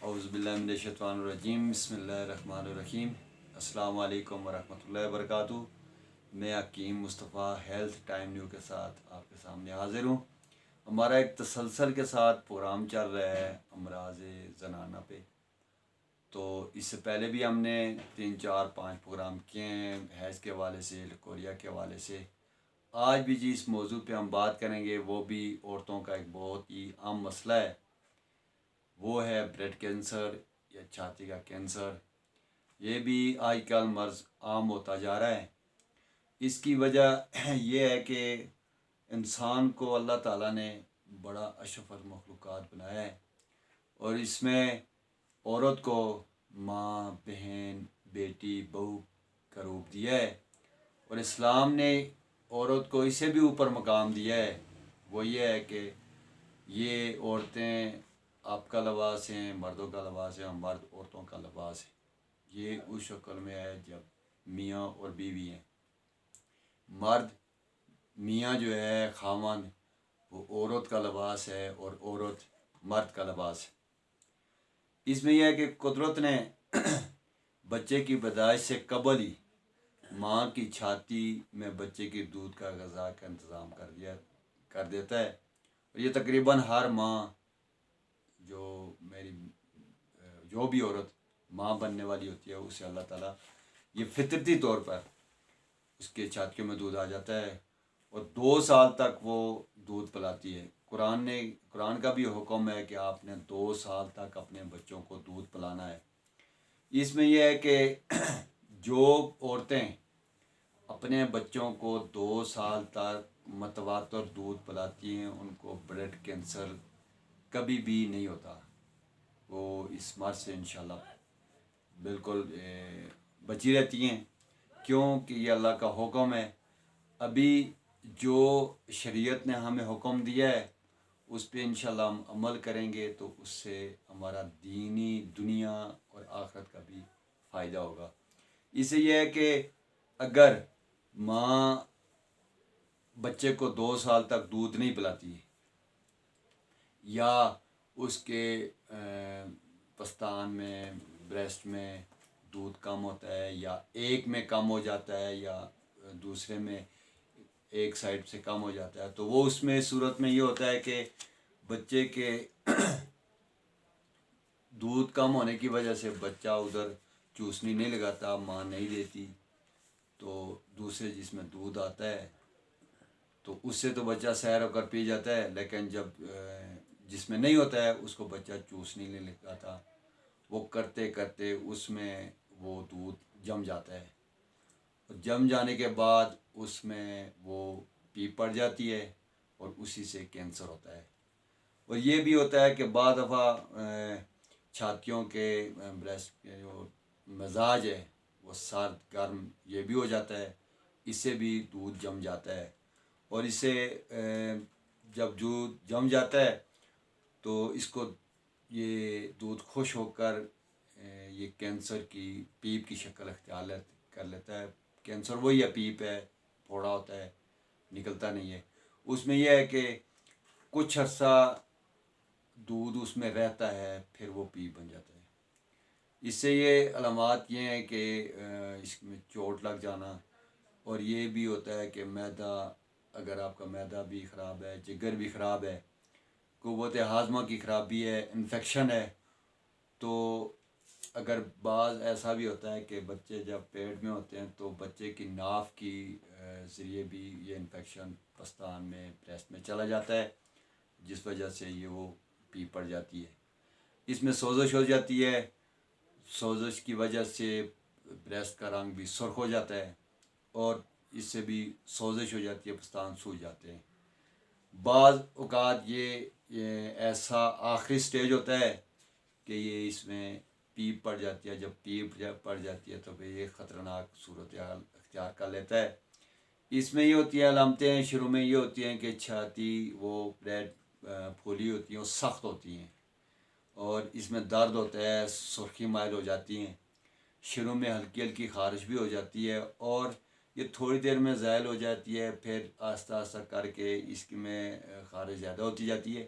اعوذ باللہ من الشیطان الرجیم، بسم اللہ الرحمن الرحیم۔ السلام علیکم ورحمۃ اللہ وبرکاتہ۔ میں حکیم مصطفیٰ ہیلتھ ٹائم نیو کے ساتھ آپ کے سامنے حاضر ہوں۔ ہمارا ایک تسلسل کے ساتھ پروگرام چل رہا ہے امراض زنانہ پہ۔ تو اس سے پہلے بھی ہم نے 3 4 5 پروگرام کیے ہیں، حیض کے حوالے سے، لکوریا کے حوالے سے۔ آج بھی جس موضوع پہ ہم بات کریں گے وہ بھی عورتوں کا ایک بہت ہی عام مسئلہ ہے، وہ ہے بریسٹ کینسر یا چھاتی کا کینسر۔ یہ بھی آج کل مرض عام ہوتا جا رہا ہے۔ اس کی وجہ یہ ہے کہ انسان کو اللہ تعالیٰ نے بڑا اشرف المخلوقات بنایا ہے، اور اس میں عورت کو ماں، بہن، بیٹی، بہو کا روپ دیا ہے، اور اسلام نے عورت کو اس سے بھی اوپر مقام دیا ہے۔ وہ یہ ہے کہ یہ عورتیں آپ کا لباس ہیں، مردوں کا لباس ہے، اور مرد عورتوں کا لباس ہے۔ یہ اس شکل میں ہے جب میاں اور بیوی ہیں۔ مرد میاں جو ہے خاوند، وہ عورت کا لباس ہے، اور عورت مرد کا لباس ہے۔ اس میں یہ ہے کہ قدرت نے بچے کی پیدائش سے قبل ہی ماں کی چھاتی میں بچے کی دودھ کا غذا کا انتظام کر دیتا ہے، اور یہ تقریباً ہر ماں جو بھی عورت ماں بننے والی ہوتی ہے، اسے اللہ تعالیٰ یہ فطرتی طور پر اس کے چھاتیوں میں دودھ آ جاتا ہے، اور 2 سال تک وہ دودھ پلاتی ہے۔ قرآن کا بھی حکم ہے کہ آپ نے 2 سال تک اپنے بچوں کو دودھ پلانا ہے۔ اس میں یہ ہے کہ جو عورتیں اپنے بچوں کو 2 سال تک متواتر دودھ پلاتی ہیں، ان کو بریسٹ کینسر کبھی بھی نہیں ہوتا۔ وہ اس مرض سے انشاءاللہ بالکل بچی رہتی ہیں، کیونکہ یہ اللہ کا حکم ہے۔ ابھی جو شریعت نے ہمیں حکم دیا ہے اس پہ انشاءاللہ ہم عمل کریں گے تو اس سے ہمارا دینی، دنیا اور آخرت کا بھی فائدہ ہوگا۔ اس سے یہ ہے کہ اگر ماں بچے کو 2 سال تک دودھ نہیں پلاتی، یا اس کے پستان میں، بریسٹ میں دودھ کم ہوتا ہے، یا ایک میں کم ہو جاتا ہے، یا دوسرے میں ایک سائڈ سے کم ہو جاتا ہے، تو وہ اس میں صورت میں یہ ہوتا ہے کہ بچے کے دودھ کم ہونے کی وجہ سے بچہ ادھر چوسنی نہیں لگاتا، ماں نہیں دیتی، تو دوسرے جس میں دودھ آتا ہے تو اس سے تو بچہ سیر ہو کر پی جاتا ہے، لیکن جب جس میں نہیں ہوتا ہے اس کو بچہ چوسنی نہیں لگاتا۔ وہ کرتے کرتے اس میں وہ دودھ جم جاتا ہے، اور جم جانے کے بعد اس میں وہ پیپ پڑ جاتی ہے، اور اسی سے کینسر ہوتا ہے۔ اور یہ بھی ہوتا ہے کہ بعض دفعہ چھاتیوں کے بریسٹ کے جو مزاج ہے وہ سرد گرم یہ بھی ہو جاتا ہے، اس سے بھی دودھ جم جاتا ہے، اور اس سے جب دودھ جم جاتا ہے تو اس کو یہ دودھ خوش ہو کر یہ کینسر کی پیپ کی شکل اختیار کر لیتا ہے۔ کینسر وہی ہے، پیپ ہے، پھوڑا ہوتا ہے، نکلتا نہیں ہے۔ اس میں یہ ہے کہ کچھ عرصہ دودھ اس میں رہتا ہے، پھر وہ پیپ بن جاتا ہے۔ اس سے یہ علامات یہ ہیں کہ اس میں چوٹ لگ جانا، اور یہ بھی ہوتا ہے کہ معدہ، اگر آپ کا معدہ بھی خراب ہے، جگر بھی خراب ہے، قوت ہاضمہ کی خرابی ہے، انفیکشن ہے، تو اگر بعض ایسا بھی ہوتا ہے کہ بچے جب پیٹ میں ہوتے ہیں تو بچے کی ناف کی ذریعے بھی یہ انفیکشن پستان میں، بریسٹ میں چلا جاتا ہے، جس وجہ سے یہ وہ پیپ پڑ جاتی ہے۔ اس میں سوزش ہو جاتی ہے، سوزش کی وجہ سے بریسٹ کا رنگ بھی سرخ ہو جاتا ہے، اور اس سے بھی سوزش ہو جاتی ہے، پستان سوج جاتے ہیں۔ بعض اوقات یہ ایسا آخری سٹیج ہوتا ہے کہ یہ اس میں پیپ پڑ جاتی ہے۔ جب پیپ پڑ جاتی ہے تو پھر یہ خطرناک صورتحال اختیار کر لیتا ہے۔ اس میں یہ ہوتی ہے علامتیں، شروع میں یہ ہوتی ہیں کہ چھاتی وہ پھولی ہوتی ہیں، وہ سخت ہوتی ہیں، اور اس میں درد ہوتا ہے، سرخی مائل ہو جاتی ہیں، شروع میں ہلکی ہلکی خارش بھی ہو جاتی ہے، اور یہ تھوڑی دیر میں زائل ہو جاتی ہے، پھر آہستہ آہستہ کر کے اس میں خارش زیادہ ہوتی جاتی ہے،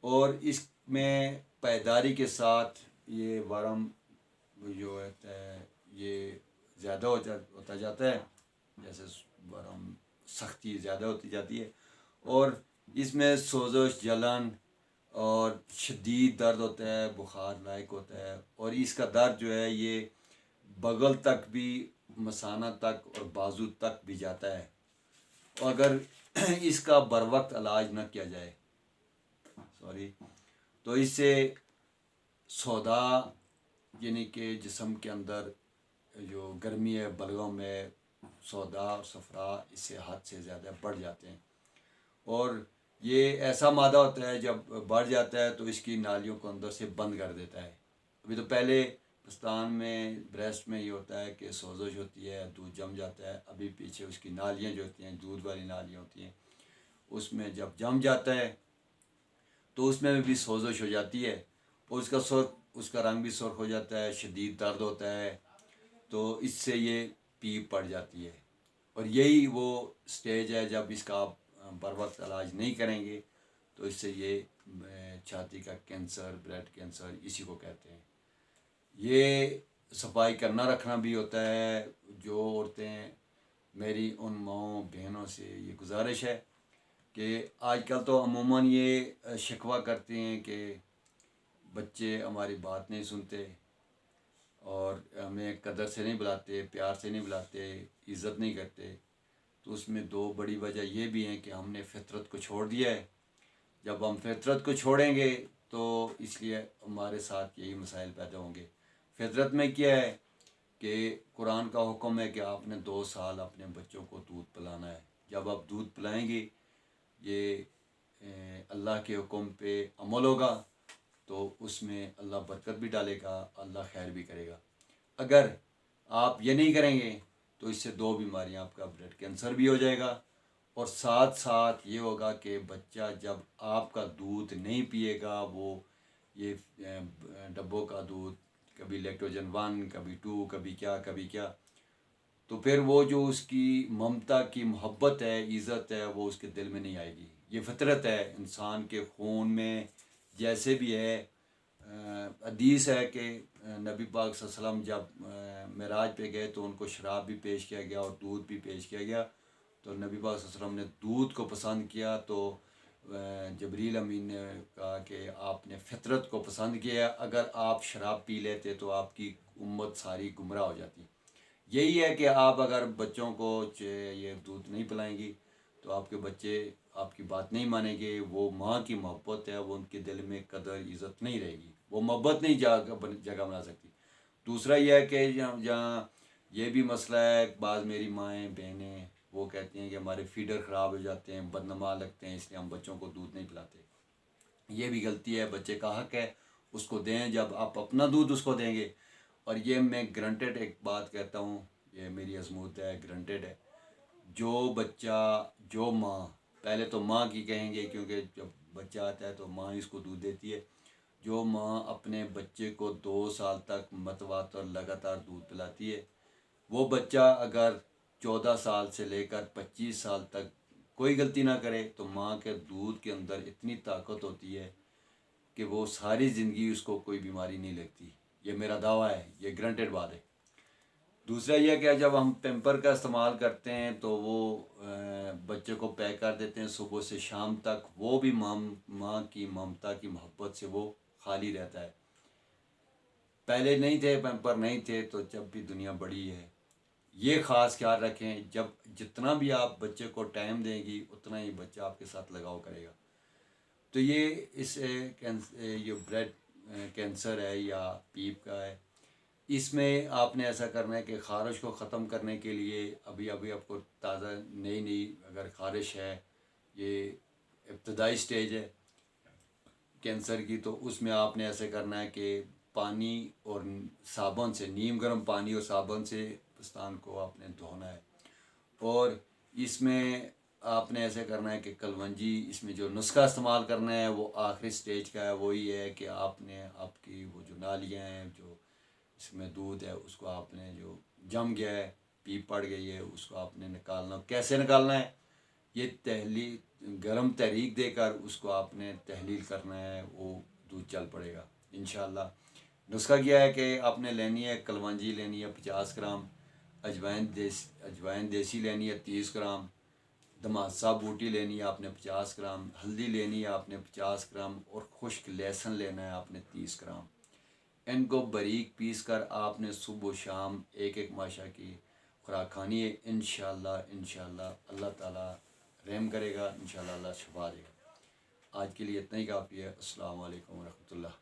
اور اس میں پائیداری کے ساتھ یہ ورم جو ہوتا ہے یہ زیادہ ہوتا جاتا ہے، جیسے ورم سختی زیادہ ہوتی جاتی ہے، اور اس میں سوزش، جلن اور شدید درد ہوتا ہے، بخار لائق ہوتا ہے، اور اس کا درد جو ہے یہ بغل تک بھی، مثانہ تک اور بازو تک بھی جاتا ہے، اور اگر اس کا بر وقت علاج نہ کیا جائے تو اس سے سودا، یعنی کہ جسم کے اندر جو گرمی ہے، بلغم میں سودا اور صفرا اس سے حد سے زیادہ بڑھ جاتے ہیں، اور یہ ایسا مادہ ہوتا ہے جب بڑھ جاتا ہے تو اس کی نالیوں کو اندر سے بند کر دیتا ہے۔ ابھی تو پہلے پستان میں، بریسٹ میں یہ ہوتا ہے کہ سوزش ہوتی ہے، دودھ جم جاتا ہے، ابھی پیچھے اس کی نالیاں جو ہوتی ہیں، دودھ والی نالیاں ہوتی ہیں، اس میں جب جم جاتا ہے تو اس میں بھی سوزش ہو جاتی ہے، اور اس کا رنگ بھی سرخ ہو جاتا ہے، شدید درد ہوتا ہے، تو اس سے یہ پیپ پڑ جاتی ہے، اور یہی وہ سٹیج ہے جب اس کا آپ بر وقت علاج نہیں کریں گے تو اس سے یہ چھاتی کا کینسر، بلڈ کینسر اسی کو کہتے ہیں۔ یہ صفائی کا نہ رکھنا بھی ہوتا ہے۔ جو عورتیں، میری ان ماؤں بہنوں سے یہ گزارش ہے کہ آج کل تو عموماً یہ شکوہ کرتے ہیں کہ بچے ہماری بات نہیں سنتے اور ہمیں قدر سے نہیں بلاتے، پیار سے نہیں بلاتے، عزت نہیں کرتے، تو اس میں دو بڑی وجہ یہ بھی ہیں کہ ہم نے فطرت کو چھوڑ دیا ہے۔ جب ہم فطرت کو چھوڑیں گے تو اس لیے ہمارے ساتھ یہی مسائل پیدا ہوں گے۔ فطرت میں کیا ہے کہ قرآن کا حکم ہے کہ آپ نے 2 سال اپنے بچوں کو دودھ پلانا ہے۔ جب آپ دودھ پلائیں گے، یہ اللہ کے حکم پہ عمل ہوگا تو اس میں اللہ برکت بھی ڈالے گا، اللہ خیر بھی کرے گا۔ اگر آپ یہ نہیں کریں گے تو اس سے 2 بیماریاں، آپ کا بلڈ کینسر بھی ہو جائے گا، اور ساتھ ساتھ یہ ہوگا کہ بچہ جب آپ کا دودھ نہیں پیے گا، وہ یہ ڈبوں کا دودھ، کبھی لیکٹوجن 1، کبھی 2، کبھی کیا، تو پھر وہ جو اس کی ممتا کی محبت ہے، عزت ہے، وہ اس کے دل میں نہیں آئے گی۔ یہ فطرت ہے انسان کے خون میں، جیسے بھی ہے۔ حدیث ہے کہ نبی پاک صلی اللہ علیہ وسلم جب معراج پہ گئے تو ان کو شراب بھی پیش کیا گیا اور دودھ بھی پیش کیا گیا، تو نبی پاک صلی اللہ علیہ وسلم نے دودھ کو پسند کیا، تو جبریل امین نے کہا کہ آپ نے فطرت کو پسند کیا، اگر آپ شراب پی لیتے تو آپ کی امت ساری گمراہ ہو جاتی۔ یہی ہے کہ آپ اگر بچوں کو یہ دودھ نہیں پلائیں گی تو آپ کے بچے آپ کی بات نہیں مانیں گے۔ وہ ماں کی محبت ہے، وہ ان کے دل میں قدر عزت نہیں رہے گی، وہ محبت نہیں جگہ بنا سکتی۔ دوسرا یہ ہے کہ جہاں یہ بھی مسئلہ ہے، بعض میری مائیں بہنیں وہ کہتی ہیں کہ ہمارے فیڈر خراب ہو جاتے ہیں، بدنما لگتے ہیں، اس لیے ہم بچوں کو دودھ نہیں پلاتے۔ یہ بھی غلطی ہے، بچے کا حق ہے اس کو دیں جب آپ اپنا دودھ اس کو دیں گے۔ اور یہ میں گرانٹیڈ ایک بات کہتا ہوں، یہ میری عظمت ہے، گرانٹیڈ ہے، جو بچہ، جو ماں، پہلے تو ماں کی کہیں گے کیونکہ جب بچہ آتا ہے تو ماں اس کو دودھ دیتی ہے، جو ماں اپنے بچے کو 2 سال تک متواتر لگاتار دودھ پلاتی ہے، وہ بچہ اگر 14 سال سے لے کر 25 سال تک کوئی غلطی نہ کرے تو ماں کے دودھ کے اندر اتنی طاقت ہوتی ہے کہ وہ ساری زندگی اس کو کوئی بیماری نہیں لگتی۔ یہ میرا دعویٰ ہے، یہ گرانٹیڈ بات ہے۔ دوسرا یہ کہ جب ہم پیمپر کا استعمال کرتے ہیں تو وہ بچے کو پیک کر دیتے ہیں صبح سے شام تک، وہ بھی ماں کی ممتا کی محبت سے وہ خالی رہتا ہے۔ پہلے نہیں تھے پیمپر، نہیں تھے، تو جب بھی دنیا بڑی ہے، یہ خاص خیال رکھیں، جب جتنا بھی آپ بچے کو ٹائم دیں گی اتنا ہی بچہ آپ کے ساتھ لگاؤ کرے گا۔ تو یہ یہ بلڈ کینسر ہے یا پیپ کا ہے، اس میں آپ نے ایسا کرنا ہے کہ خارش کو ختم کرنے کے لیے ابھی آپ کو تازہ نئی اگر خارش ہے، یہ ابتدائی سٹیج ہے کینسر کی، تو اس میں آپ نے ایسے کرنا ہے کہ پانی اور صابن سے، نیم گرم پانی اور صابن سے پستان کو آپ نے دھونا ہے، اور اس میں آپ نے ایسے کرنا ہے کہ کلونجی، اس میں جو نسخہ استعمال کرنا ہے وہ آخری سٹیج کا ہے، وہی ہے کہ آپ نے آپ کی وہ جو نالیاں ہیں، جو اس میں دودھ ہے، اس کو آپ نے جو جم گیا ہے، پیپ پڑ گئی ہے، اس کو آپ نے نکالنا۔ کیسے نکالنا ہے؟ یہ گرم تحریک دے کر اس کو آپ نے تحلیل کرنا ہے، وہ دودھ چل پڑے گا انشاءاللہ۔ نسخہ کیا ہے کہ آپ نے لینی ہے کلونجی لینی ہے 50 گرام، اجوائن دیسی لینی ہے 30 گرام، دماسا بوٹی لینی ہے آپ نے 50 گرام، ہلدی لینی ہے آپ نے 50 گرام، اور خشک لہسن لینا ہے آپ نے 30 گرام۔ ان کو باریک پیس کر آپ نے صبح و شام ایک ایک ماشا کی خوراک کھانی ہے۔ انشاءاللہ اللہ تعالیٰ رحم کرے گا، انشاءاللہ اللہ شفا دے گا۔ آج کے لیے اتنا ہی کافی ہے۔ السلام علیکم ورحمۃ اللہ۔